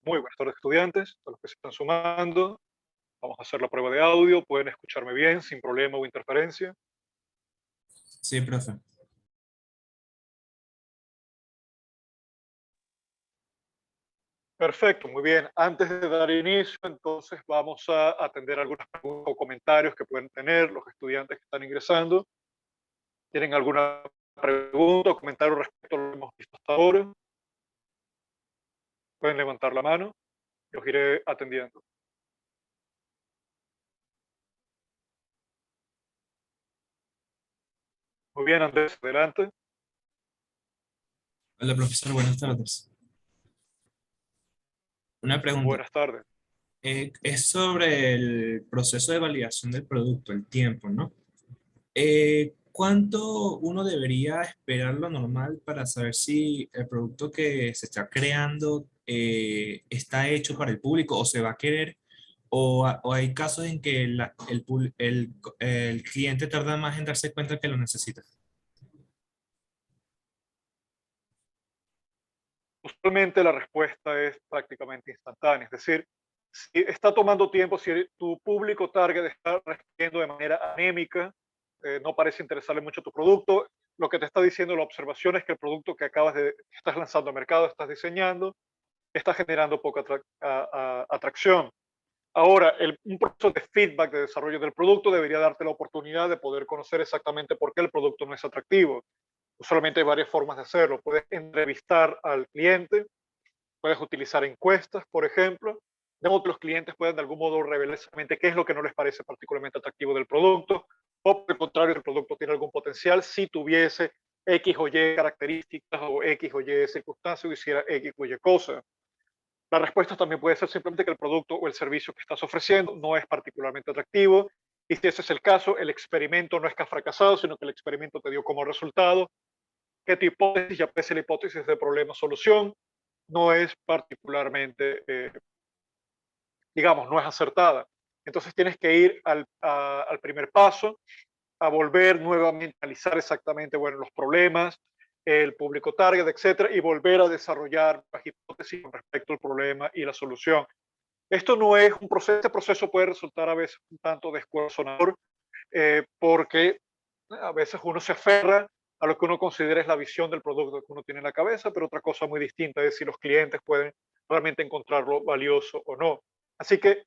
Muy buenas tardes, estudiantes, a los que se están sumando. Vamos a hacer la prueba de audio. Pueden escucharme bien, sin problema o interferencia. Sí, profe. Perfecto, muy bien. Antes de dar inicio, entonces vamos a atender algunas preguntas o comentarios que pueden tener los estudiantes que están ingresando. ¿Tienen alguna pregunta o comentario respecto a lo que hemos visto hasta ahora? Pueden levantar la mano. Los iré atendiendo. Muy bien, Andrés, adelante. Hola, profesor, buenas tardes. Una pregunta. Buenas tardes. Es sobre el proceso de validación del producto, el tiempo, ¿no? ¿Cuánto uno debería esperar lo normal para saber si el producto que se está creando está hecho para el público o se va a querer? ¿O hay casos en que el cliente tarda más en darse cuenta que lo necesita? Usualmente la respuesta es prácticamente instantánea, es decir, si está tomando tiempo, si tu público target está respondiendo de manera anémica, no parece interesarle mucho tu producto, lo que te está diciendo la observación es que el producto que estás lanzando al mercado, estás diseñando, está generando poca atracción. Ahora, un proceso de feedback de desarrollo del producto debería darte la oportunidad de poder conocer exactamente por qué el producto no es atractivo. Usualmente hay varias formas de hacerlo. Puedes entrevistar al cliente, puedes utilizar encuestas, por ejemplo, de modo que los clientes puedan de algún modo revelar exactamente qué es lo que no les parece particularmente atractivo del producto, o por el contrario, el producto tiene algún potencial si tuviese X o Y características o X o Y circunstancias o hiciera X o Y cosa. La respuesta también puede ser simplemente que el producto o el servicio que estás ofreciendo no es particularmente atractivo, y si ese es el caso, el experimento no es que ha fracasado, sino que el experimento te dio como resultado que tu hipótesis, ya pese la hipótesis de problema-solución, no es particularmente, digamos, no es acertada. Entonces tienes que ir al primer paso, a volver nuevamente a analizar exactamente, bueno, los problemas, el público target, etcétera, y volver a desarrollar las hipótesis con respecto al problema y la solución. Esto no es un proceso, este proceso puede resultar a veces un tanto descorazonador, porque a veces uno se aferra a lo que uno considera es la visión del producto que uno tiene en la cabeza, pero otra cosa muy distinta es si los clientes pueden realmente encontrarlo valioso o no. Así que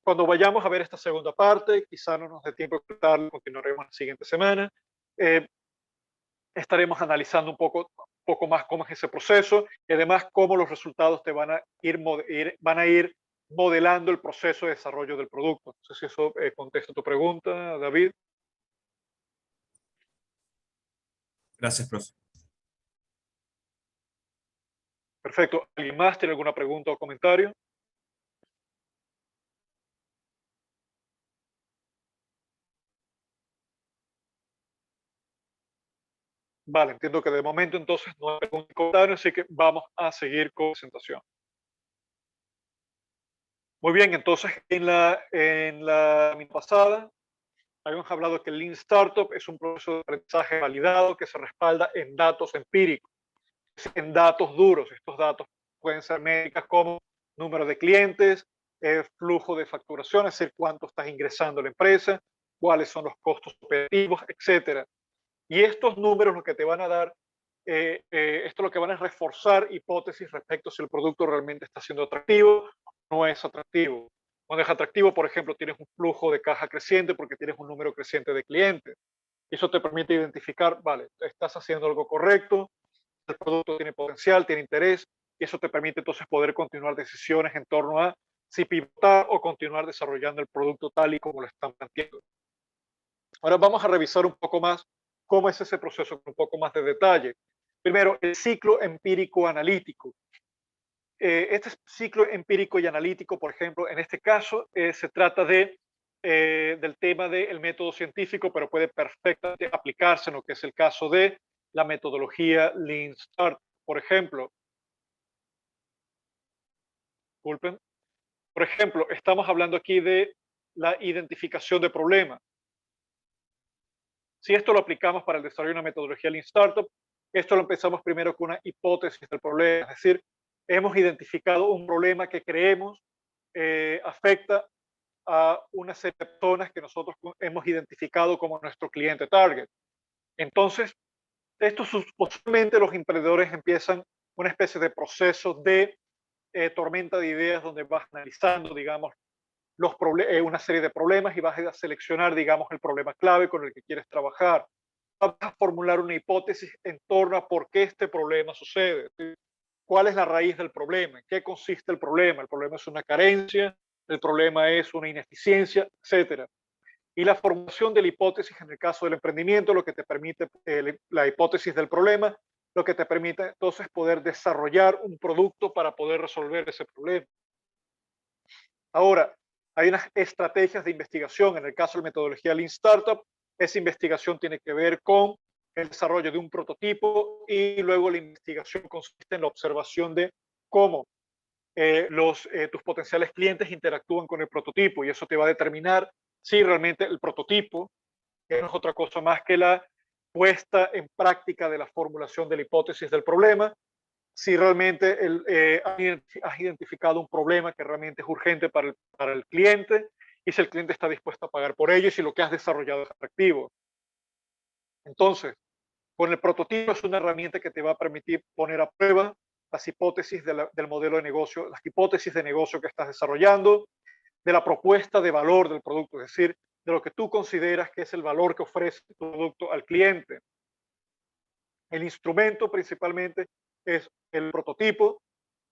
cuando vayamos a ver esta segunda parte, quizá no nos dé tiempo de explicarlo, continuaremos la siguiente semana, eh, estaremos analizando un poco más cómo es ese proceso y además cómo los resultados te van a ir modelando el proceso de desarrollo del producto. No sé si eso contesta tu pregunta, David. Gracias, profe. Perfecto. ¿Alguien más tiene alguna pregunta o comentario? Vale, entiendo que de momento entonces no hay pregunta y comentario, así que vamos a seguir con la presentación. Muy bien, entonces en la mitad pasada habíamos hablado que el Lean Startup es un proceso de aprendizaje validado que se respalda en datos empíricos, en datos duros. Estos datos pueden ser métricas como número de clientes, flujo de facturación, es decir, cuánto estás ingresando a la empresa, cuáles son los costos operativos, etcétera. Y estos números lo que te van a dar, esto lo que van a reforzar hipótesis respecto a si el producto realmente está siendo atractivo o no es atractivo. Cuando es atractivo, por ejemplo, tienes un flujo de caja creciente porque tienes un número creciente de clientes. Eso te permite identificar, vale, estás haciendo algo correcto, el producto tiene potencial, tiene interés, y eso te permite entonces poder continuar decisiones en torno a si pivotar o continuar desarrollando el producto tal y como lo están planteando. Ahora vamos a revisar un poco más cómo es ese proceso con un poco más de detalle. Primero, el ciclo empírico analítico. Este ciclo empírico y analítico, por ejemplo, en este caso se trata del tema del método científico, pero puede perfectamente aplicarse en lo que es el caso de la metodología Lean Startup. Por ejemplo, disculpen, por ejemplo, estamos hablando aquí de la identificación de problemas. Si esto lo aplicamos para el desarrollo de una metodología Lean Startup, esto lo empezamos primero con una hipótesis del problema, es decir, hemos identificado un problema que creemos afecta a una serie de personas que nosotros hemos identificado como nuestro cliente target. Entonces, esto posiblemente los emprendedores empiezan una especie de proceso de tormenta de ideas donde vas analizando, digamos, una serie de problemas y vas a seleccionar, digamos, el problema clave con el que quieres trabajar. Vas a formular una hipótesis en torno a por qué este problema sucede. ¿Sí? ¿Cuál es la raíz del problema? ¿En qué consiste el problema? El problema es una carencia, el problema es una ineficiencia, etcétera. Y la formulación de la hipótesis en el caso del emprendimiento, lo que te permite, la hipótesis del problema, lo que te permite entonces poder desarrollar un producto para poder resolver ese problema. Ahora, hay unas estrategias de investigación. En el caso de la metodología Lean Startup, esa investigación tiene que ver con el desarrollo de un prototipo y luego la investigación consiste en la observación de cómo tus potenciales clientes interactúan con el prototipo y eso te va a determinar si realmente el prototipo no es otra cosa más que la puesta en práctica de la formulación de la hipótesis del problema, si realmente has identificado un problema que realmente es urgente para el cliente y si el cliente está dispuesto a pagar por ello y si lo que has desarrollado es atractivo. Entonces, con el prototipo es una herramienta que te va a permitir poner a prueba las hipótesis del modelo de negocio, las hipótesis de negocio que estás desarrollando, de la propuesta de valor del producto, es decir, de lo que tú consideras que es el valor que ofrece tu producto al cliente. El instrumento principalmente es el prototipo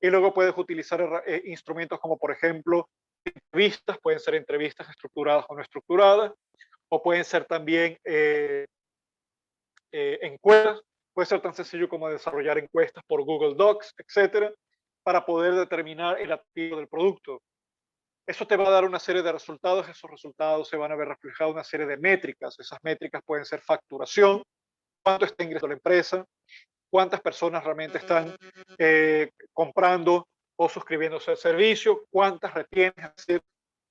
y luego puedes utilizar instrumentos como por ejemplo entrevistas, pueden ser entrevistas estructuradas o no estructuradas, o pueden ser también encuestas, puede ser tan sencillo como desarrollar encuestas por Google Docs, etcétera, para poder determinar el activo del producto. Eso te va a dar una serie de resultados, esos resultados se van a ver reflejados en una serie de métricas. Esas métricas pueden ser facturación, cuánto está ingresando la empresa, cuántas personas realmente están comprando o suscribiéndose al servicio, cuántas retienes, es decir,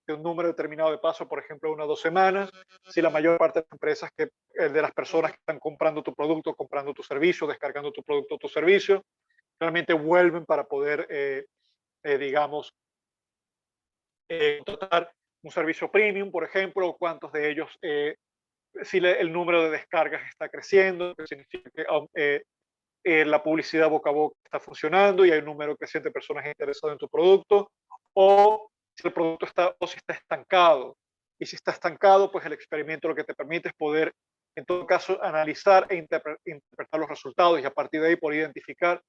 de un número determinado de pasos, por ejemplo, 1 o 2 semanas, si la mayor parte de las empresas de las personas que están comprando tu producto, comprando tu servicio, descargando tu producto o tu servicio, realmente vuelven para poder, digamos, contratar un servicio premium, por ejemplo, o cuántos de ellos, si el número de descargas está creciendo, que significa que la publicidad boca a boca está funcionando y hay un número creciente de personas interesadas en tu producto, o si el producto está, o si está estancado. Y si está estancado, pues el experimento lo que te permite es poder, en todo caso, analizar e interpretar los resultados y a partir de ahí poder identificar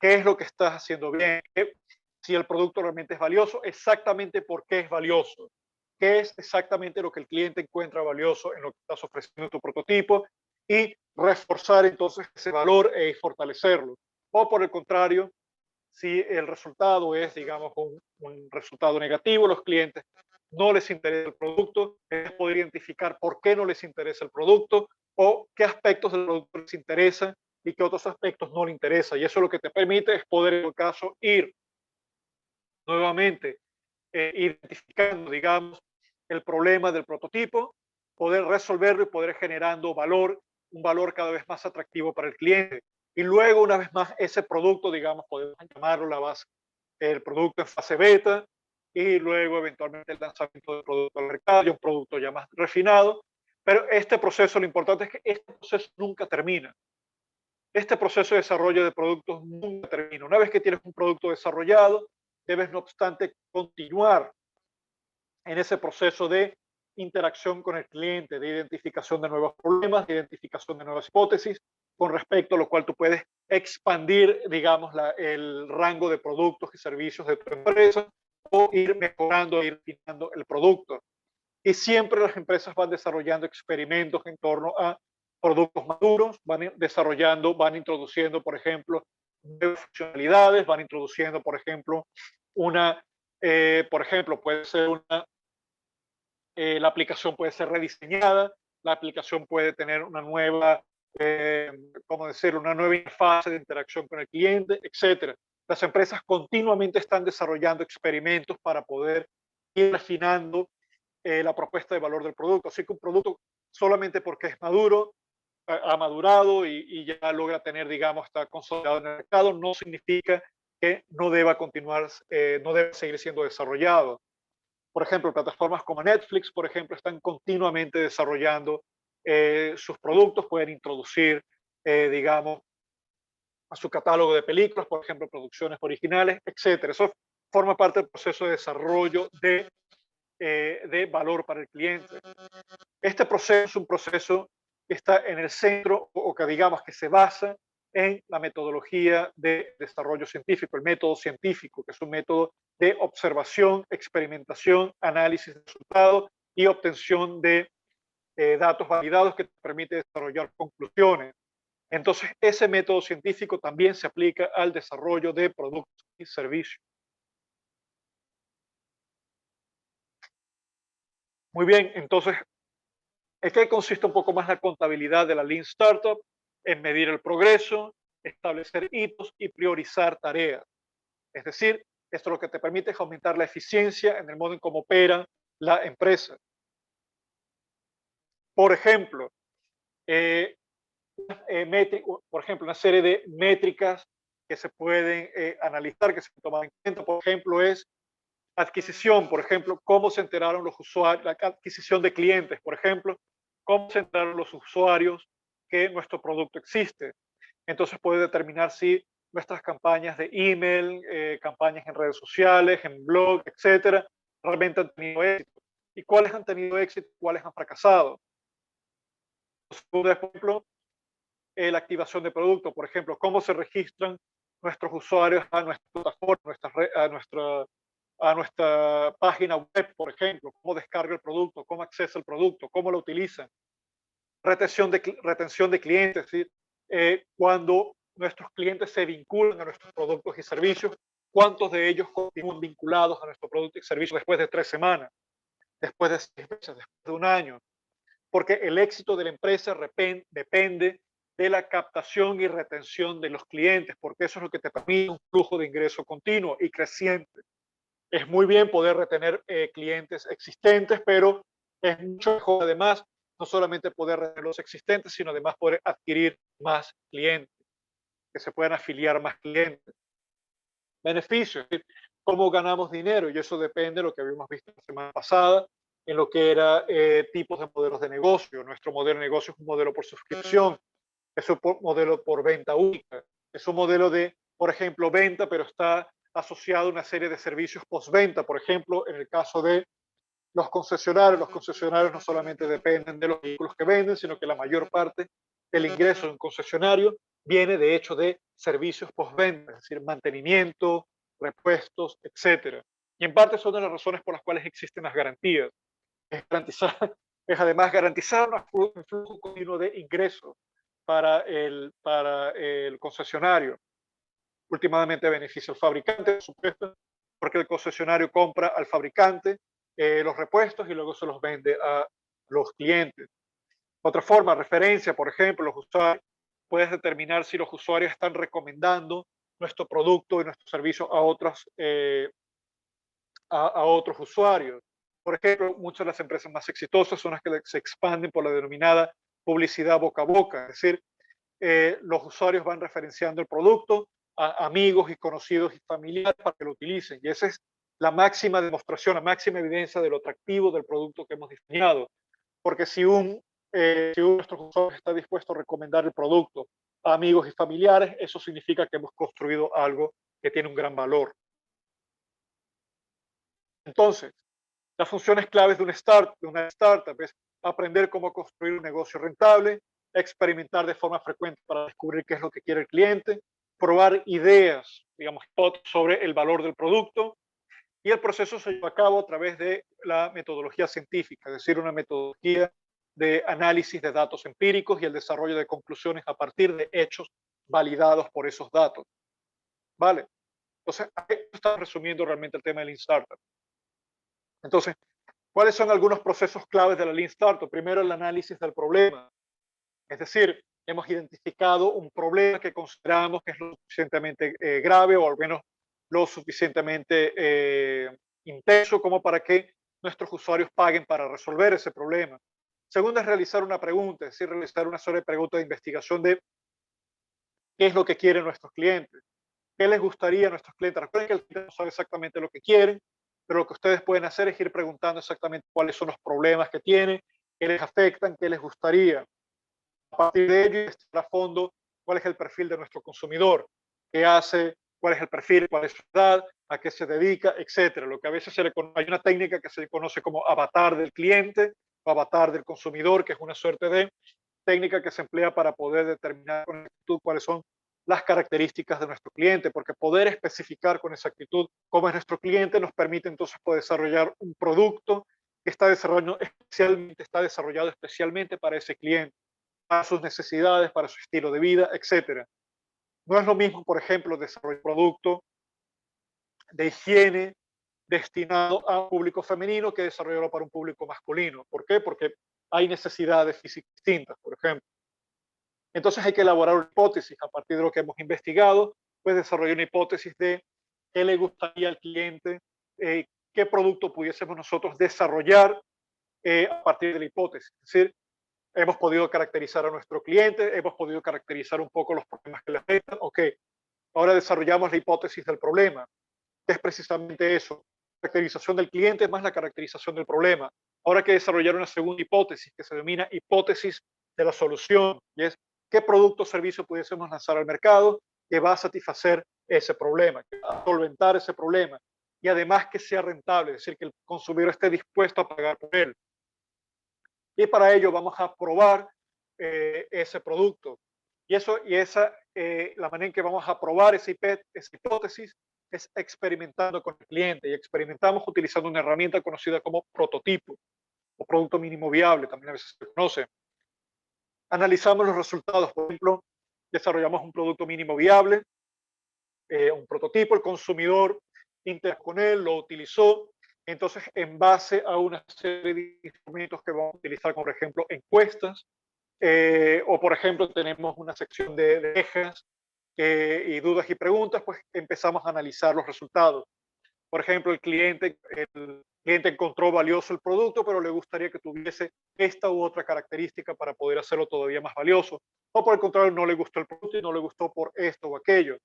qué es lo que estás haciendo bien, si el producto realmente es valioso, exactamente por qué es valioso, qué es exactamente lo que el cliente encuentra valioso en lo que estás ofreciendo en tu prototipo y reforzar entonces ese valor y fortalecerlo. O por el contrario, si el resultado es, digamos, un resultado negativo, los clientes no les interesa el producto, es poder identificar por qué no les interesa el producto o qué aspectos del producto les interesan y qué otros aspectos no les interesan. Y eso lo que te permite es poder, en el caso, ir nuevamente identificando, digamos, el problema del prototipo, poder resolverlo y poder generando valor, un valor cada vez más atractivo para el cliente. Y luego, una vez más, ese producto, digamos, podemos llamarlo la base, el producto en fase beta y luego eventualmente el lanzamiento del producto al mercado y un producto ya más refinado. Pero este proceso, lo importante es que este proceso nunca termina. Este proceso de desarrollo de productos nunca termina. Una vez que tienes un producto desarrollado, debes, no obstante, continuar en ese proceso de interacción con el cliente, de identificación de nuevos problemas, de identificación de nuevas hipótesis, con respecto a lo cual tú puedes expandir, digamos, el rango de productos y servicios de tu empresa o ir mejorando, ir refinando el producto. Y siempre las empresas van desarrollando experimentos en torno a productos maduros, van desarrollando, van introduciendo, por ejemplo, nuevas funcionalidades, van introduciendo, por ejemplo, por ejemplo, puede ser la aplicación puede ser rediseñada, la aplicación puede tener una nueva, ¿cómo decirlo? Una nueva fase de interacción con el cliente, etcétera. Las empresas continuamente están desarrollando experimentos para poder ir refinando la propuesta de valor del producto. Así que un producto solamente porque es maduro, ha madurado y ya logra tener, digamos, está consolidado en el mercado, no significa que no deba continuar, no debe seguir siendo desarrollado. Por ejemplo, plataformas como Netflix, por ejemplo, están continuamente desarrollando sus productos, pueden introducir, digamos, a su catálogo de películas, por ejemplo, producciones originales, etcétera. Eso forma parte del proceso de desarrollo de valor para el cliente. Este proceso es un proceso que está en el centro o que digamos que se basa en la metodología de desarrollo científico, el método científico, que es un método de observación, experimentación, análisis de resultados y obtención de datos validados que te permite desarrollar conclusiones. Entonces, ese método científico también se aplica al desarrollo de productos y servicios. Muy bien, entonces, ¿en qué consiste un poco más la contabilidad de la Lean Startup? En medir el progreso, establecer hitos y priorizar tareas. Es decir, esto lo que te permite es aumentar la eficiencia en el modo en cómo opera la empresa. Por ejemplo, eh, por ejemplo, una serie de métricas que se pueden analizar, que se pueden tomar en cuenta, por ejemplo, es adquisición, por ejemplo, cómo se enteraron los usuarios, la adquisición de clientes, por ejemplo, cómo se enteraron los usuarios que nuestro producto existe. Entonces puede determinar si nuestras campañas de email, campañas en redes sociales, en blog, etcétera, realmente han tenido éxito. ¿Y cuáles han tenido éxito? ¿Cuáles han fracasado? Por ejemplo, la activación de producto, por ejemplo, cómo se registran nuestros usuarios a nuestra plataforma, a nuestra página web, por ejemplo, cómo descarga el producto, cómo accesa el producto, cómo lo utilizan. Retención de clientes, ¿sí? Cuando nuestros clientes se vinculan a nuestros productos y servicios, ¿cuántos de ellos continúan vinculados a nuestro producto y servicio después de 3 semanas, después de 6 meses, después de un año? Porque el éxito de la empresa depende de la captación y retención de los clientes, porque eso es lo que te permite un flujo de ingreso continuo y creciente. Es muy bien poder retener clientes existentes, pero es mucho mejor además no solamente poder retener los existentes, sino además poder adquirir más clientes, que se puedan afiliar más clientes. Beneficios, es decir, cómo ganamos dinero, y eso depende de lo que habíamos visto la semana pasada, en lo que era tipos de modelos de negocio. Nuestro modelo de negocio es un modelo por suscripción, es un modelo por venta única, es un modelo de, por ejemplo, venta, pero está asociado a una serie de servicios postventa. Por ejemplo, en el caso de los concesionarios no solamente dependen de los vehículos que venden, sino que la mayor parte del ingreso de un concesionario viene de hecho de servicios postventa, es decir, mantenimiento, repuestos, etcétera. Y en parte son de las razones por las cuales existen las garantías. Es garantizar, es además garantizar un flujo continuo de ingresos para el concesionario. Últimamente beneficia al fabricante, por supuesto, porque el concesionario compra al fabricante los repuestos y luego se los vende a los clientes. Otra forma, referencia, por ejemplo, los usuarios, puedes determinar si los usuarios están recomendando nuestro producto y nuestro servicio a otros usuarios. Por ejemplo, muchas de las empresas más exitosas son las que se expanden por la denominada publicidad boca a boca, es decir, los usuarios van referenciando el producto a amigos y conocidos y familiares para que lo utilicen. Y esa es la máxima demostración, la máxima evidencia de lo atractivo del producto que hemos diseñado. Porque si uno de nuestros usuarios está dispuesto a recomendar el producto a amigos y familiares, eso significa que hemos construido algo que tiene un gran valor. Entonces, las funciones claves de una startup es aprender cómo construir un negocio rentable, experimentar de forma frecuente para descubrir qué es lo que quiere el cliente, probar ideas, digamos, sobre el valor del producto, y el proceso se lleva a cabo a través de la metodología científica, es decir, una metodología de análisis de datos empíricos y el desarrollo de conclusiones a partir de hechos validados por esos datos. ¿Vale? Entonces, esto está resumiendo realmente el tema del Lean Startup. Entonces, ¿cuáles son algunos procesos claves de la Lean Startup? Primero, el análisis del problema. Es decir, hemos identificado un problema que consideramos que es lo suficientemente grave o al menos lo suficientemente intenso como para que nuestros usuarios paguen para resolver ese problema. Segundo es realizar una pregunta, es decir, realizar una serie de preguntas de investigación de qué es lo que quieren nuestros clientes. qué les gustaría a nuestros clientes. Recuerden que el cliente no sabe exactamente lo que quieren, pero lo que ustedes pueden hacer es ir preguntando exactamente cuáles son los problemas que tienen, qué les afectan, qué les gustaría. A partir de ello, investigar a fondo cuál es el perfil de nuestro consumidor, qué hace, cuál es el perfil, cuál es su edad, a qué se dedica, etcétera. Lo que a veces hay una técnica que se conoce como avatar del cliente o avatar del consumidor, que es una suerte de técnica que se emplea para poder determinar con exactitud cuáles son las características de nuestro cliente, porque poder especificar con exactitud cómo es nuestro cliente nos permite entonces poder desarrollar un producto que está desarrollado especialmente para ese cliente, para sus necesidades, para su estilo de vida, etcétera. No es lo mismo, por ejemplo, desarrollar un producto de higiene destinado a un público femenino que desarrollarlo para un público masculino. ¿Por qué? Porque hay necesidades físicas distintas, por ejemplo. Entonces hay que elaborar una hipótesis a partir de lo que hemos investigado, pues desarrollar una hipótesis de qué le gustaría al cliente, qué producto pudiésemos nosotros desarrollar a partir de la hipótesis. Es decir, hemos podido caracterizar a nuestro cliente, hemos podido caracterizar un poco los problemas que le afectan. Ok, ahora desarrollamos la hipótesis del problema, que es precisamente eso, caracterización del cliente más la caracterización del problema. Ahora hay que desarrollar una segunda hipótesis que se denomina hipótesis de la solución, y es qué producto o servicio pudiésemos lanzar al mercado que va a satisfacer ese problema, que va a solventar ese problema y además que sea rentable, es decir, que el consumidor esté dispuesto a pagar por él. Y para ello vamos a probar ese producto. La manera en que vamos a probar esa hipótesis es experimentando con el cliente, y experimentamos utilizando una herramienta conocida como prototipo o producto mínimo viable, también a veces se conoce. Analizamos los resultados, por ejemplo, desarrollamos un producto mínimo viable, un prototipo, el consumidor interactuó con él, lo utilizó. Entonces, en base a una serie de instrumentos que vamos a utilizar, como por ejemplo encuestas, o por ejemplo tenemos una sección de quejas y dudas y preguntas, pues empezamos a analizar los resultados. Por ejemplo, el cliente encontró valioso el producto, pero le gustaría que tuviese esta u otra característica para poder hacerlo todavía más valioso. O por el contrario, no le gustó el producto y no le gustó por esto o aquello.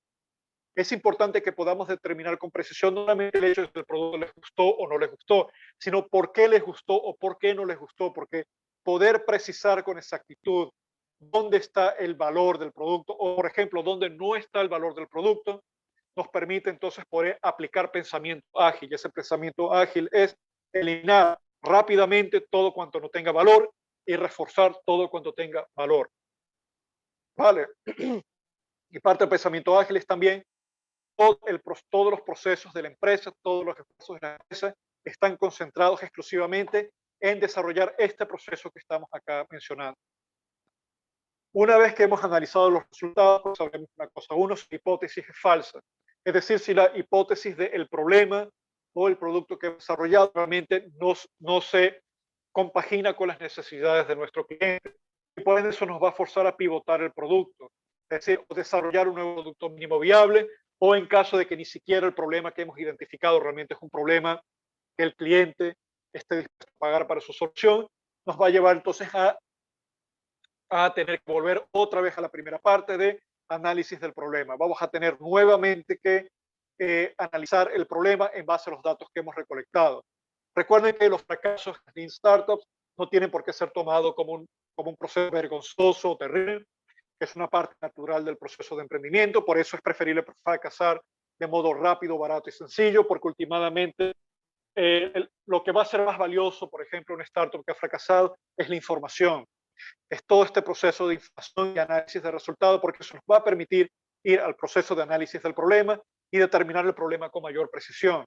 Es importante que podamos determinar con precisión no solamente el hecho de que el producto les gustó o no les gustó, sino por qué les gustó o por qué no les gustó, porque poder precisar con exactitud dónde está el valor del producto o, por ejemplo, dónde no está el valor del producto, nos permite entonces poder aplicar pensamiento ágil. Y ese pensamiento ágil es eliminar rápidamente todo cuanto no tenga valor y reforzar todo cuanto tenga valor. Vale. Y parte del pensamiento ágil es también todos los procesos de la empresa, todos los esfuerzos de la empresa están concentrados exclusivamente en desarrollar este proceso que estamos acá mencionando. Una vez que hemos analizado los resultados, pues sabemos una cosa. Uno, si la hipótesis es falsa. Es decir, si la hipótesis del problema o el producto que hemos desarrollado realmente no se compagina con las necesidades de nuestro cliente. Y por ende eso nos va a forzar a pivotar el producto. Es decir, desarrollar un nuevo producto mínimo viable, o en caso de que ni siquiera el problema que hemos identificado realmente es un problema que el cliente esté dispuesto a pagar para su solución, nos va a llevar entonces a tener que volver otra vez a la primera parte de análisis del problema. Vamos a tener nuevamente que analizar el problema en base a los datos que hemos recolectado. Recuerden que los fracasos en startups no tienen por qué ser tomados como un proceso vergonzoso o terrible, que es una parte natural del proceso de emprendimiento. Por eso es preferible fracasar de modo rápido, barato y sencillo, porque últimamente lo que va a ser más valioso, por ejemplo, una startup que ha fracasado, es la información. Es todo este proceso de información y análisis de resultados, porque eso nos va a permitir ir al proceso de análisis del problema y determinar el problema con mayor precisión.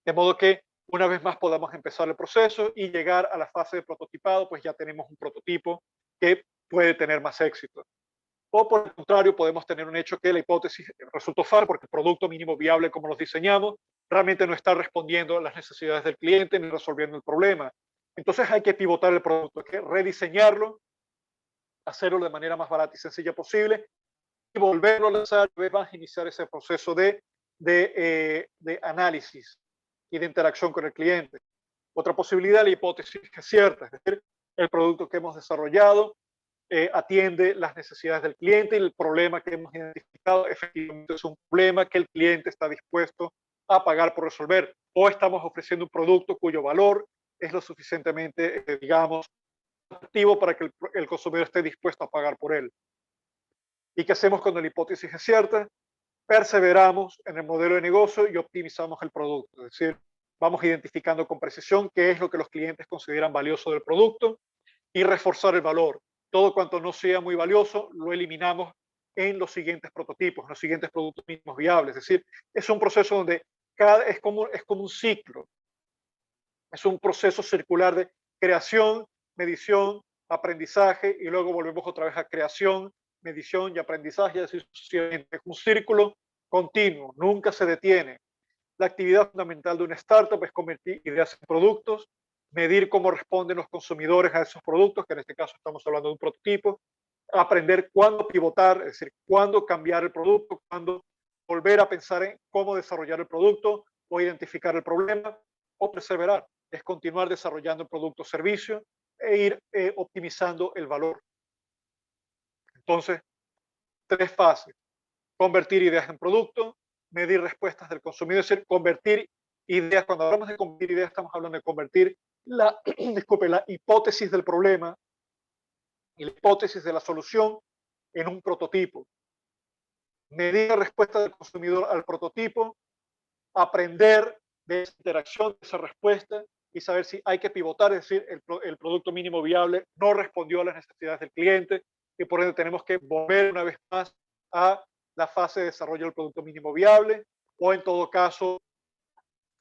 De modo que una vez más podamos empezar el proceso y llegar a la fase de prototipado, pues ya tenemos un prototipo que puede tener más éxito. O por el contrario, podemos tener un hecho que la hipótesis resultó falsa porque el producto mínimo viable como los diseñamos realmente no está respondiendo a las necesidades del cliente ni resolviendo el problema. Entonces hay que pivotar el producto, hay que rediseñarlo, hacerlo de manera más barata y sencilla posible y volverlo a lanzar y más iniciar ese proceso de análisis y de interacción con el cliente. Otra posibilidad, la hipótesis que es cierta, es decir, el producto que hemos desarrollado atiende las necesidades del cliente y el problema que hemos identificado efectivamente es un problema que el cliente está dispuesto a pagar por resolver, o estamos ofreciendo un producto cuyo valor es lo suficientemente, digamos, atractivo para que el consumidor esté dispuesto a pagar por él. ¿Y qué hacemos cuando la hipótesis es cierta? Perseveramos en el modelo de negocio y optimizamos el producto. Es decir, vamos identificando con precisión qué es lo que los clientes consideran valioso del producto y reforzar el valor. Todo cuanto no sea muy valioso, lo eliminamos en los siguientes prototipos, en los siguientes productos mínimos viables. Es decir, es un proceso donde es como un ciclo, es un proceso circular de creación, medición, aprendizaje y luego volvemos otra vez a creación, medición y aprendizaje, y así sucesivamente. Es un círculo continuo, nunca se detiene. La actividad fundamental de una startup es convertir ideas en productos, medir cómo responden los consumidores a esos productos, que en este caso estamos hablando de un prototipo, aprender cuándo pivotar, es decir, cuándo cambiar el producto, cuándo volver a pensar en cómo desarrollar el producto o identificar el problema o perseverar, es continuar desarrollando el producto o servicio e ir optimizando el valor. Entonces, tres fases: convertir ideas en producto, medir respuestas del consumidor, es decir, convertir ideas. Cuando hablamos de convertir ideas, estamos hablando de convertir disculpe, la hipótesis del problema y la hipótesis de la solución en un prototipo. Medir la respuesta del consumidor al prototipo, aprender de esa interacción, de esa respuesta y saber si hay que pivotar, es decir, el producto mínimo viable no respondió a las necesidades del cliente y por ende tenemos que volver una vez más a la fase de desarrollo del producto mínimo viable, o en todo caso,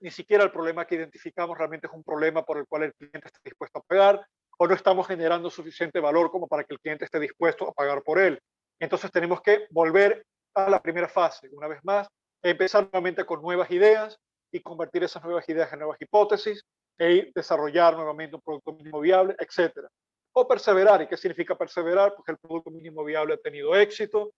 ni siquiera el problema que identificamos realmente es un problema por el cual el cliente está dispuesto a pagar, o no estamos generando suficiente valor como para que el cliente esté dispuesto a pagar por él. Entonces tenemos que volver a la primera fase, una vez más, empezar nuevamente con nuevas ideas y convertir esas nuevas ideas en nuevas hipótesis e desarrollar nuevamente un producto mínimo viable, etcétera. O perseverar. ¿Y qué significa perseverar? Porque el producto mínimo viable ha tenido éxito.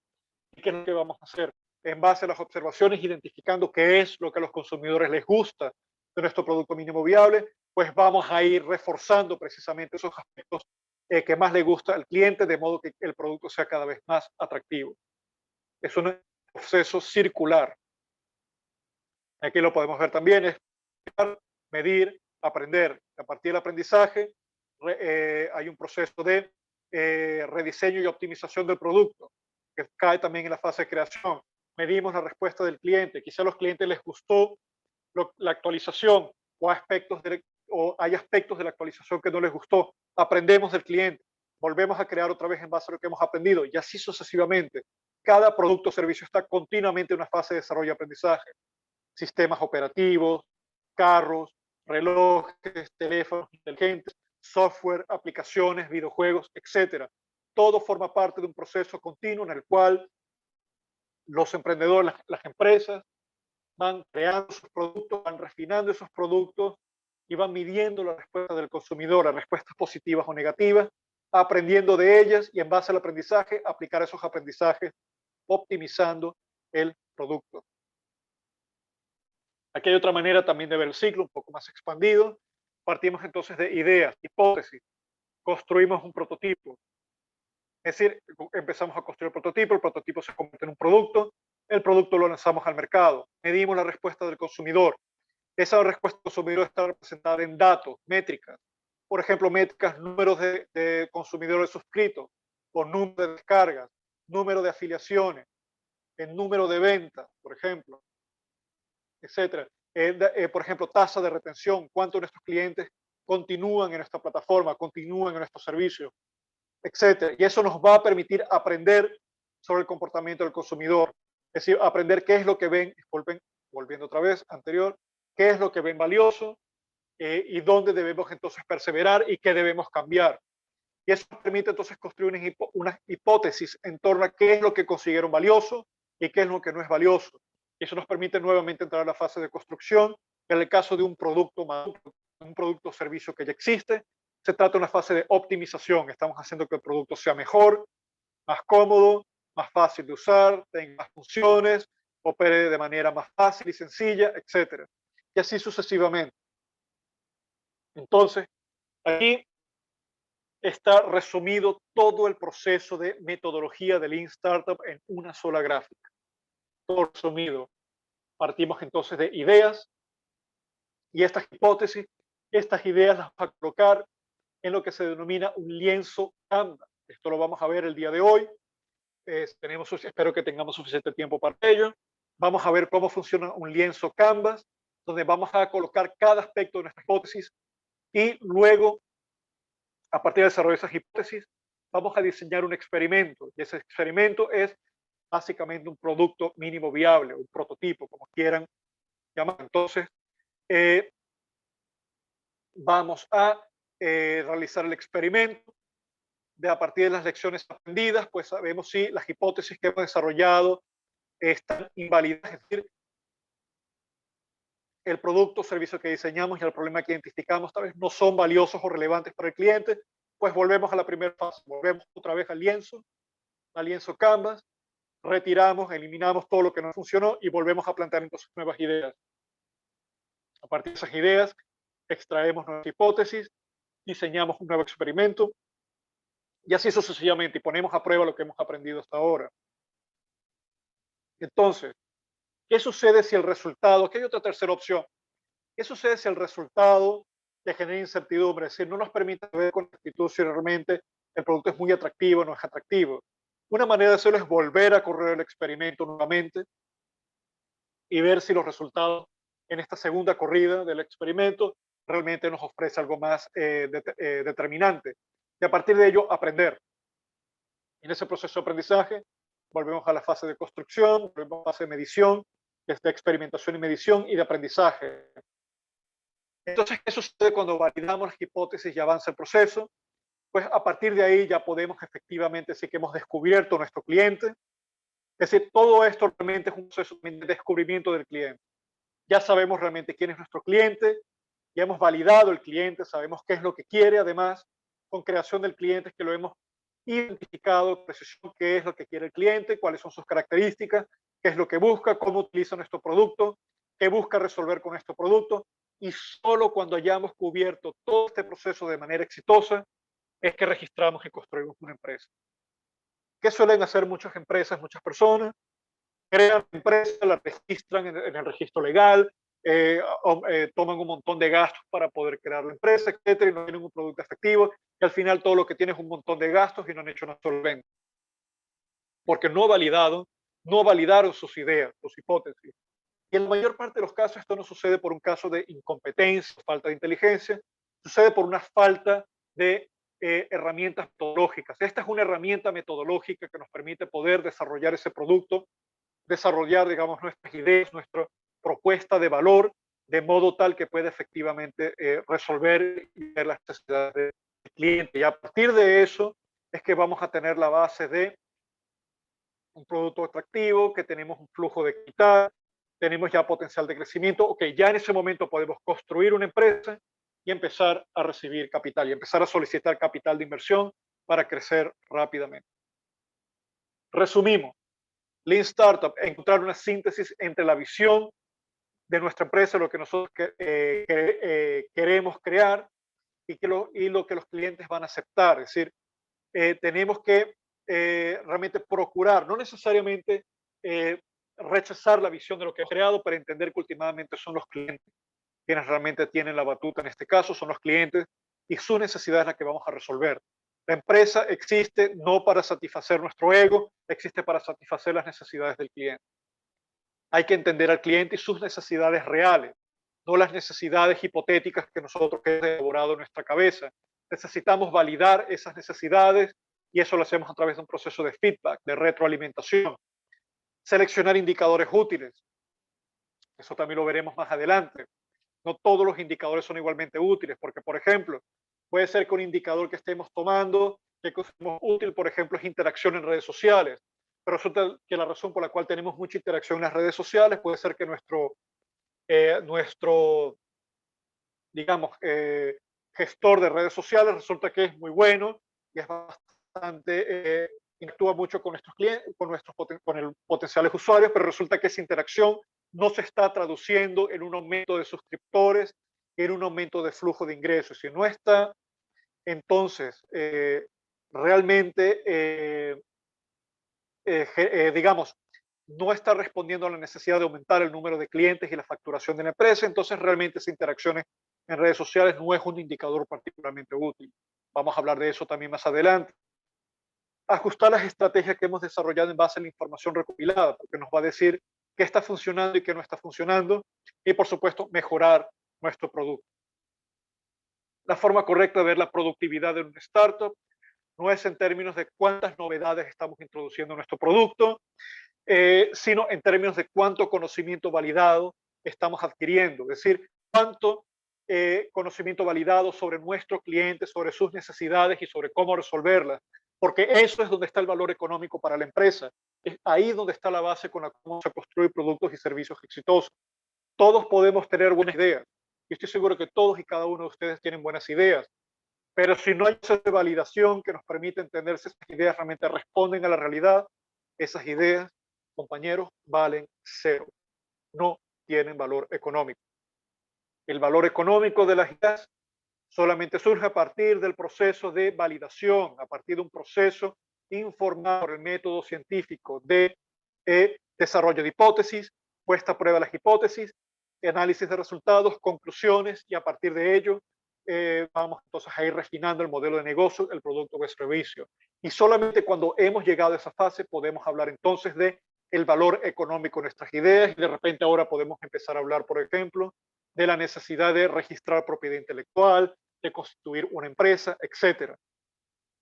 ¿Y qué es lo que vamos a hacer? En base a las observaciones, identificando qué es lo que a los consumidores les gusta de nuestro producto mínimo viable, pues vamos a ir reforzando precisamente esos aspectos que más le gusta al cliente, de modo que el producto sea cada vez más atractivo. Es un proceso circular. Aquí lo podemos ver también, es medir, aprender. A partir del aprendizaje hay un proceso de rediseño y optimización del producto, que cae también en la fase de creación. Medimos la respuesta del cliente. Quizá a los clientes les gustó la actualización o hay aspectos de la actualización que no les gustó. Aprendemos del cliente. Volvemos a crear otra vez en base a lo que hemos aprendido y así sucesivamente. Cada producto o servicio está continuamente en una fase de desarrollo y aprendizaje. Sistemas operativos, carros, relojes, teléfonos inteligentes, software, aplicaciones, videojuegos, etcétera. Todo forma parte de un proceso continuo en el cual los emprendedores, las empresas, van creando sus productos, van refinando esos productos y van midiendo la respuesta del consumidor, las respuestas positivas o negativas, aprendiendo de ellas y en base al aprendizaje, aplicar esos aprendizajes optimizando el producto. Aquí hay otra manera también de ver el ciclo, un poco más expandido. Partimos entonces de ideas, hipótesis, construimos un prototipo. Es decir, empezamos a construir el prototipo se convierte en un producto, el producto lo lanzamos al mercado, medimos la respuesta del consumidor. Esa respuesta del consumidor está representada en datos, métricas. Por ejemplo, métricas, números de consumidores suscritos, o número de descargas, número de afiliaciones, el número de ventas, por ejemplo, etcétera. Por ejemplo, tasa de retención, cuántos de nuestros clientes continúan en nuestra plataforma, continúan en nuestro servicio, etcétera. Y eso nos va a permitir aprender sobre el comportamiento del consumidor. Es decir, aprender qué es lo que ven, volviendo otra vez, anterior, qué es lo que ven valioso y dónde debemos entonces perseverar y qué debemos cambiar. Y eso nos permite entonces construir una hipótesis en torno a qué es lo que consiguieron valioso y qué es lo que no es valioso. Y eso nos permite nuevamente entrar a la fase de construcción. En el caso de un producto o servicio que ya existe, se trata de una fase de optimización. Estamos haciendo que el producto sea mejor, más cómodo, más fácil de usar, tenga más funciones, opere de manera más fácil y sencilla, etcétera. Y así sucesivamente. Entonces, aquí está resumido todo el proceso de metodología de Lean Startup en una sola gráfica. Todo resumido. Partimos entonces de ideas y estas hipótesis, estas ideas las vamos a colocar en lo que se denomina un lienzo Canvas. Esto lo vamos a ver el día de hoy. Espero que tengamos suficiente tiempo para ello. Vamos a ver cómo funciona un lienzo Canvas, donde vamos a colocar cada aspecto de nuestra hipótesis y luego, a partir del desarrollo de esas hipótesis, vamos a diseñar un experimento. Y ese experimento es básicamente un producto mínimo viable, un prototipo, como quieran llamar. Entonces, vamos a realizar el experimento. A partir de las lecciones aprendidas, pues sabemos si las hipótesis que hemos desarrollado están invalidadas, es decir, el producto o servicio que diseñamos y el problema que identificamos tal vez no son valiosos o relevantes para el cliente, pues volvemos a la primera fase, volvemos otra vez al lienzo Canvas, retiramos, eliminamos todo lo que no funcionó y volvemos a plantear entonces nuevas ideas. A partir de esas ideas, extraemos nuevas hipótesis, diseñamos un nuevo experimento y así sucesivamente, y ponemos a prueba lo que hemos aprendido hasta ahora. Entonces, ¿qué sucede si el resultado, que hay otra tercera opción, qué sucede si el resultado le genera incertidumbre, es decir, no nos permite ver con exactitud si realmente el producto es muy atractivo o no es atractivo? Una manera de hacerlo es volver a correr el experimento nuevamente y ver si los resultados en esta segunda corrida del experimento realmente nos ofrece algo más determinante. Y a partir de ello, aprender. En ese proceso de aprendizaje, volvemos a la fase de construcción, volvemos a la fase de medición, que es de experimentación y medición y de aprendizaje. Entonces, ¿qué sucede cuando validamos las hipótesis y avanza el proceso? Pues a partir de ahí ya podemos efectivamente decir que hemos descubierto a nuestro cliente. Es decir, todo esto realmente es un proceso de descubrimiento del cliente. Ya sabemos realmente quién es nuestro cliente, ya hemos validado el cliente, sabemos qué es lo que quiere, además, con creación del cliente es que lo hemos identificado con precisión qué es lo que quiere el cliente, cuáles son sus características, qué es lo que busca, cómo utiliza nuestro producto, qué busca resolver con nuestro producto, y solo cuando hayamos cubierto todo este proceso de manera exitosa es que registramos y construimos una empresa. ¿Qué suelen hacer muchas empresas, muchas personas? Crean empresas, la registran en el registro legal, toman un montón de gastos para poder crear la empresa, etcétera, y no tienen un producto efectivo, y al final todo lo que tienen es un montón de gastos y no han hecho una sola venta. Porque no validaron sus ideas, sus hipótesis. Y en la mayor parte de los casos esto no sucede por un caso de incompetencia, falta de inteligencia, sucede por una falta de herramientas metodológicas. Esta es una herramienta metodológica que nos permite poder desarrollar ese producto, desarrollar, digamos, nuestras ideas, nuestra propuesta de valor, de modo tal que pueda efectivamente resolver y ver las necesidades del cliente. Y a partir de eso es que vamos a tener la base de un producto atractivo, que tenemos un flujo de capital, tenemos ya potencial de crecimiento. Ok, ya en ese momento podemos construir una empresa y empezar a recibir capital y empezar a solicitar capital de inversión para crecer rápidamente. Resumimos. Lean Startup, encontrar una síntesis entre la visión de nuestra empresa, lo que nosotros queremos crear y lo que los clientes van a aceptar. Es decir, tenemos que realmente procurar, no necesariamente rechazar la visión de lo que he creado, pero entender que últimamente son los clientes quienes realmente tienen la batuta en este caso, son los clientes y sus necesidades las que vamos a resolver. La empresa existe no para satisfacer nuestro ego, existe para satisfacer las necesidades del cliente. Hay que entender al cliente y sus necesidades reales, no las necesidades hipotéticas que nosotros hemos elaborado en nuestra cabeza. Necesitamos validar esas necesidades y eso lo hacemos a través de un proceso de feedback, de retroalimentación. Seleccionar indicadores útiles. Eso también lo veremos más adelante. No todos los indicadores son igualmente útiles, porque, por ejemplo, puede ser que un indicador que estemos tomando, que consideremos útil, por ejemplo, es interacción en redes sociales, pero resulta que la razón por la cual tenemos mucha interacción en las redes sociales puede ser que nuestro digamos, gestor de redes sociales resulta que es muy bueno y es bastante, interactúa mucho con nuestros clientes, con el potenciales usuarios, pero resulta que esa interacción no se está traduciendo en un aumento de suscriptores, en un aumento de flujo de ingresos, y no está entonces realmente, digamos, no está respondiendo a la necesidad de aumentar el número de clientes y la facturación de la empresa, entonces realmente esas interacciones en redes sociales no es un indicador particularmente útil. Vamos a hablar de eso también más adelante. Ajustar las estrategias que hemos desarrollado en base a la información recopilada, porque nos va a decir qué está funcionando y qué no está funcionando, y por supuesto mejorar nuestro producto. La forma correcta de ver la productividad de un startup no es en términos de cuántas novedades estamos introduciendo en nuestro producto, sino en términos de cuánto conocimiento validado estamos adquiriendo, es decir, cuánto conocimiento validado sobre nuestro cliente, sobre sus necesidades y sobre cómo resolverlas, porque eso es donde está el valor económico para la empresa. Es ahí donde está la base con la que vamos a construir productos y servicios exitosos. Todos podemos tener buenas ideas. Yo estoy seguro que todos y cada uno de ustedes tienen buenas ideas, pero si no hay esa validación que nos permite entender si esas ideas realmente responden a la realidad, esas ideas, compañeros, valen cero. No tienen valor económico. El valor económico de las ideas solamente surge a partir del proceso de validación, a partir de un proceso informado por el método científico de desarrollo de hipótesis, puesta a prueba las hipótesis, análisis de resultados, conclusiones, y a partir de ello vamos entonces a ir refinando el modelo de negocio, el producto o el servicio. Y solamente cuando hemos llegado a esa fase podemos hablar entonces de el valor económico de nuestras ideas, y de repente ahora podemos empezar a hablar, por ejemplo, de la necesidad de registrar propiedad intelectual, de constituir una empresa, etcétera.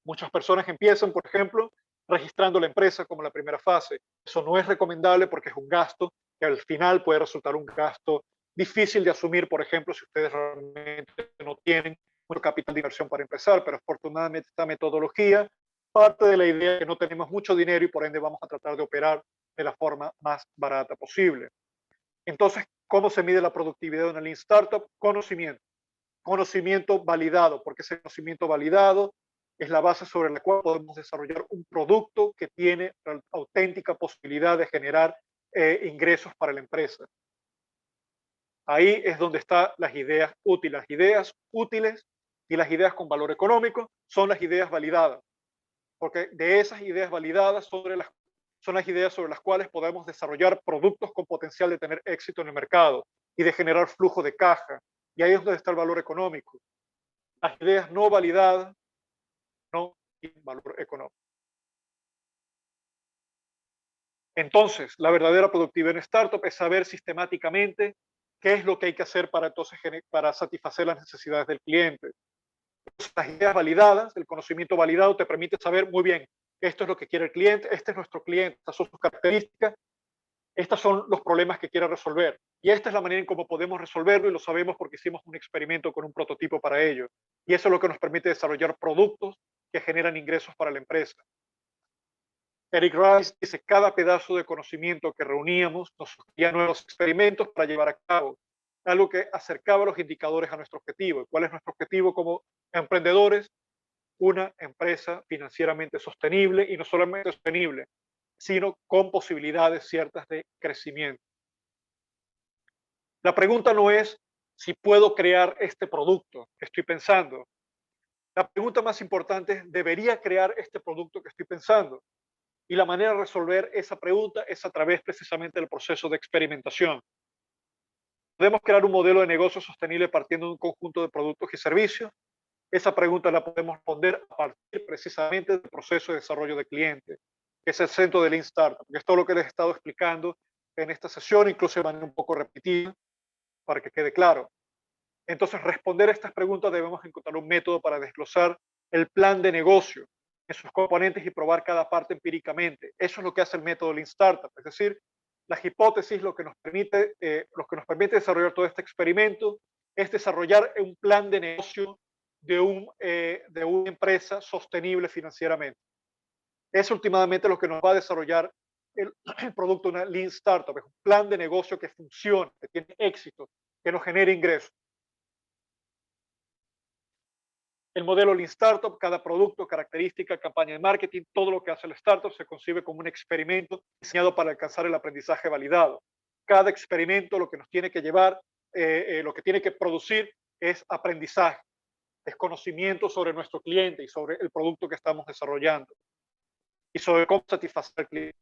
Muchas personas empiezan, por ejemplo, registrando la empresa como la primera fase. Eso no es recomendable porque es un gasto que al final puede resultar un gasto difícil de asumir, por ejemplo, si ustedes realmente no tienen mucho capital de inversión para empezar, pero afortunadamente esta metodología parte de la idea de que no tenemos mucho dinero y por ende vamos a tratar de operar de la forma más barata posible. Entonces, ¿cómo se mide la productividad de una Lean Startup? Conocimiento. Conocimiento validado, porque ese conocimiento validado es la base sobre la cual podemos desarrollar un producto que tiene auténtica posibilidad de generar ingresos para la empresa. Ahí es donde están las ideas útiles. Las ideas útiles y las ideas con valor económico son las ideas validadas, porque de esas ideas validadas son las ideas sobre las cuales podemos desarrollar productos con potencial de tener éxito en el mercado y de generar flujo de caja. Y ahí es donde está el valor económico. Las ideas no validadas no tienen valor económico. Entonces, la verdadera productividad en startup es saber sistemáticamente qué es lo que hay que hacer para entonces para satisfacer las necesidades del cliente. Las ideas validadas, el conocimiento validado te permite saber muy bien, esto es lo que quiere el cliente, este es nuestro cliente, estas son sus características, estos son los problemas que quiere resolver. Y esta es la manera en cómo podemos resolverlo, y lo sabemos porque hicimos un experimento con un prototipo para ello. Y eso es lo que nos permite desarrollar productos que generan ingresos para la empresa. Eric Rice dice, cada pedazo de conocimiento que reuníamos nos sugería nuevos experimentos para llevar a cabo, algo que acercaba los indicadores a nuestro objetivo. ¿Cuál es nuestro objetivo como emprendedores? Una empresa financieramente sostenible, y no solamente sostenible, sino con posibilidades ciertas de crecimiento. La pregunta no es si puedo crear este producto que estoy pensando. La pregunta más importante es, ¿debería crear este producto que estoy pensando? Y la manera de resolver esa pregunta es a través precisamente del proceso de experimentación. ¿Podemos crear un modelo de negocio sostenible partiendo de un conjunto de productos y servicios? Esa pregunta la podemos responder a partir precisamente del proceso de desarrollo de clientes, que es el centro de Lean Startup, que es todo lo que les he estado explicando en esta sesión, incluso de manera un poco repetida, para que quede claro. Entonces, responder a estas preguntas debemos encontrar un método para desglosar el plan de negocio en sus componentes y probar cada parte empíricamente. Eso es lo que hace el método Lean Startup, es decir, las hipótesis, lo que nos permite desarrollar todo este experimento es desarrollar un plan de negocio de una empresa sostenible financieramente. Es últimamente lo que nos va a desarrollar el producto de una Lean Startup, es un plan de negocio que funcione, que tiene éxito, que nos genere ingresos. El modelo Lean Startup, cada producto, característica, campaña de marketing, todo lo que hace el startup se concibe como un experimento diseñado para alcanzar el aprendizaje validado. Cada experimento lo que nos tiene que llevar, lo que tiene que producir es aprendizaje. es conocimiento sobre nuestro cliente y sobre el producto que estamos desarrollando y sobre cómo satisfacer al cliente.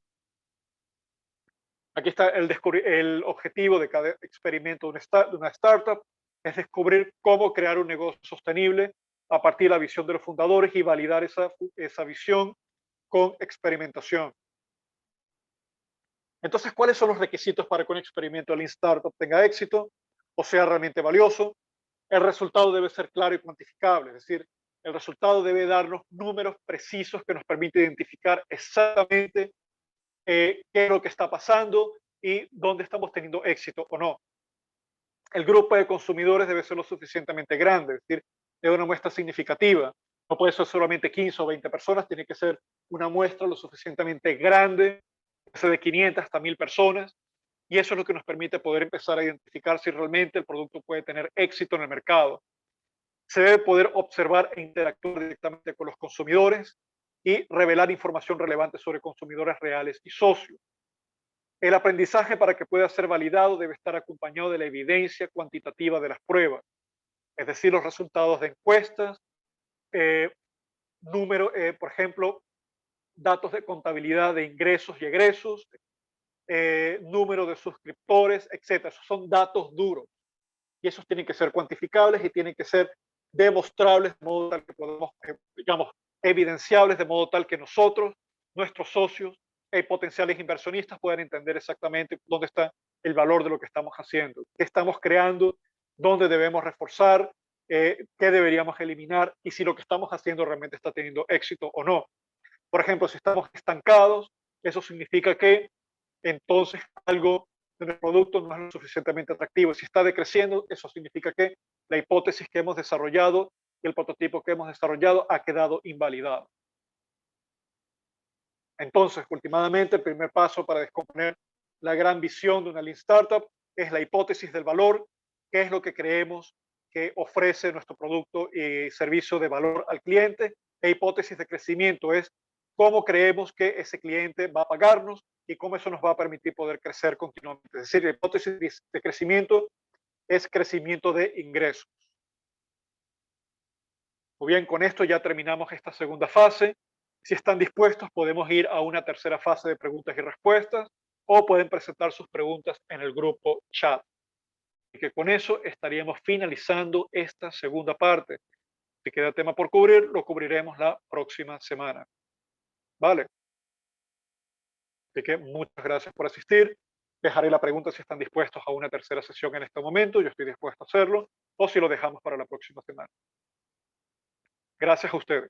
Aquí está el objetivo de cada experimento de una startup, es descubrir cómo crear un negocio sostenible a partir de la visión de los fundadores y validar esa visión con experimentación. Entonces, ¿cuáles son los requisitos para que un experimento de Lean Startup tenga éxito o sea realmente valioso? El resultado debe ser claro y cuantificable, es decir, el resultado debe darnos números precisos que nos permiten identificar exactamente qué es lo que está pasando y dónde estamos teniendo éxito o no. El grupo de consumidores debe ser lo suficientemente grande, es decir, de una muestra significativa. No puede ser solamente 15 o 20 personas, tiene que ser una muestra lo suficientemente grande, de 500 hasta 1000 personas, y eso es lo que nos permite poder empezar a identificar si realmente el producto puede tener éxito en el mercado. Se debe poder observar e interactuar directamente con los consumidores y revelar información relevante sobre consumidores reales y socios. El aprendizaje, para que pueda ser validado, debe estar acompañado de la evidencia cuantitativa de las pruebas, es decir, los resultados de encuestas, eh, por ejemplo, datos de contabilidad de ingresos y egresos, número de suscriptores, etcétera. Esos son datos duros y esos tienen que ser cuantificables y tienen que ser demostrables de modo tal que podamos, digamos, evidenciables de modo tal que nosotros, nuestros socios y potenciales inversionistas puedan entender exactamente dónde está el valor de lo que estamos haciendo, qué estamos creando, dónde debemos reforzar, qué deberíamos eliminar y si lo que estamos haciendo realmente está teniendo éxito o no. Por ejemplo, si estamos estancados, eso significa que entonces algo en el producto no es lo suficientemente atractivo. Si está decreciendo, eso significa que la hipótesis que hemos desarrollado y el prototipo que hemos desarrollado ha quedado invalidado. Entonces, últimamente, el primer paso para descomponer la gran visión de una Lean Startup es la hipótesis del valor, qué es lo que creemos que ofrece nuestro producto y servicio de valor al cliente. La hipótesis de crecimiento es cómo creemos que ese cliente va a pagarnos y cómo eso nos va a permitir poder crecer continuamente. Es decir, la hipótesis de crecimiento es crecimiento de ingresos. Muy bien, con esto ya terminamos esta segunda fase. Si están dispuestos, podemos ir a una tercera fase de preguntas y respuestas o pueden presentar sus preguntas en el grupo chat. Y que con eso estaríamos finalizando esta segunda parte. Si queda tema por cubrir, lo cubriremos la próxima semana. Vale. Así que muchas gracias por asistir. Dejaré la pregunta si están dispuestos a una tercera sesión en este momento. Yo estoy dispuesto a hacerlo. O si lo dejamos para la próxima semana. Gracias a ustedes.